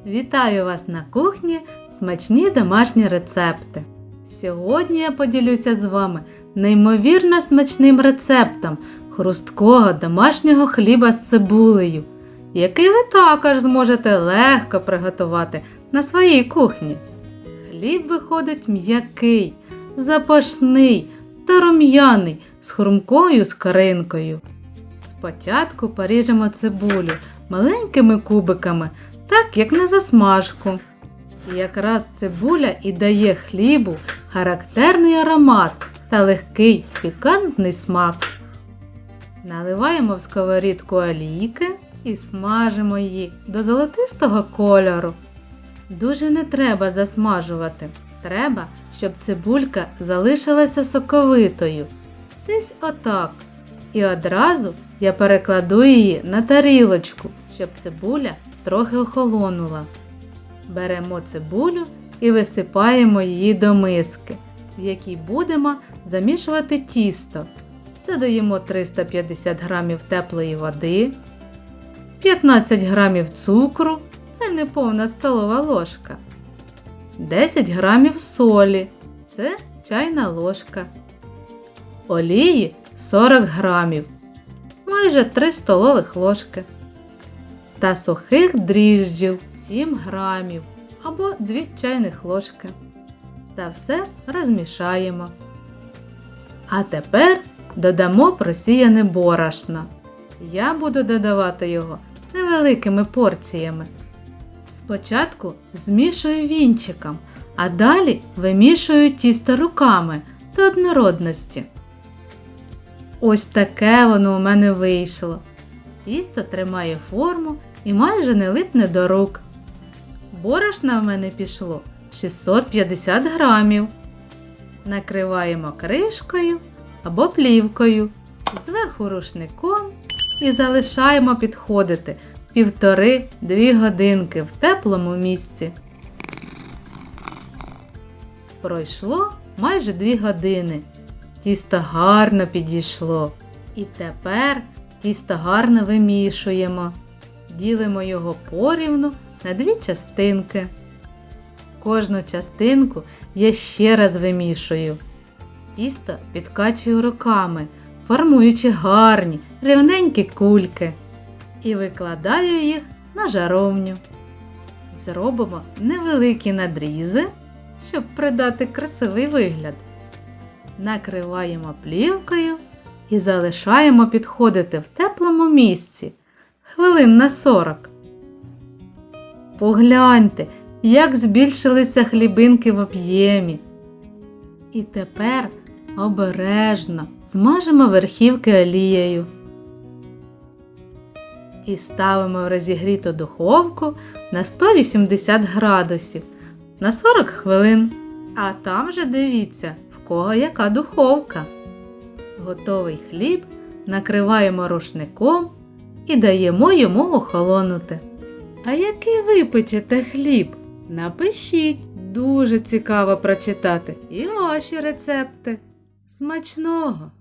Вітаю вас на кухні «Смачні домашні рецепти». Сьогодні я поділюся з вами неймовірно смачним рецептом хрусткого домашнього хліба з цибулею, який ви також зможете легко приготувати на своїй кухні. Хліб виходить м'який, запашний та рум'яний з хрумкою скоринкою. Спочатку поріжемо цибулю маленькими кубиками, так як на засмажку. І якраз цибуля і дає хлібу характерний аромат та легкий пікантний смак. Наливаємо в сковорідку олійки і смажимо її до золотистого кольору. Дуже не треба засмажувати. Треба, щоб цибулька залишилася соковитою. Десь отак. І одразу я перекладу її на тарілочку, щоб цибуля трохи охолонула. Беремо цибулю і висипаємо її до миски, в якій будемо замішувати тісто. Додаємо 350 г теплої води, 15 г цукру, це не повна столова ложка, 10 г солі, це чайна ложка, олії 40 г, майже 3 столових ложки, та сухих дріжджів 7 грамів або 2 чайних ложки. Та все розмішаємо. А тепер додамо просіяне борошно. Я буду додавати його невеликими порціями. Спочатку змішую вінчиком, а далі вимішую тісто руками до однородності. Ось таке воно у мене вийшло. Тісто тримає форму і майже не липне до рук. Борошна в мене пішло 650 грамів. Накриваємо кришкою або плівкою, зверху рушником і залишаємо підходити 1,5–2 годинки в теплому місці. Пройшло майже 2 години. Тісто гарно підійшло. І тепер тісто гарно вимішуємо. Ділимо його порівну на 2 частинки. Кожну частинку я ще раз вимішую. Тісто підкачую руками, формуючи гарні, рівненькі кульки. І викладаю їх на жаровню. Зробимо невеликі надрізи, щоб придати красивий вигляд. Накриваємо плівкою і залишаємо підходити в теплому місці хвилин на 40. Погляньте, як збільшилися хлібинки в об'ємі. І тепер обережно змажемо верхівки олією. І ставимо в розігріту духовку на 180 градусів на 40 хвилин. А там же дивіться, в кого яка духовка. Готовий хліб накриваємо рушником і даємо йому охолонути. А який ви печете хліб? Напишіть, дуже цікаво прочитати і ваші рецепти. Смачного!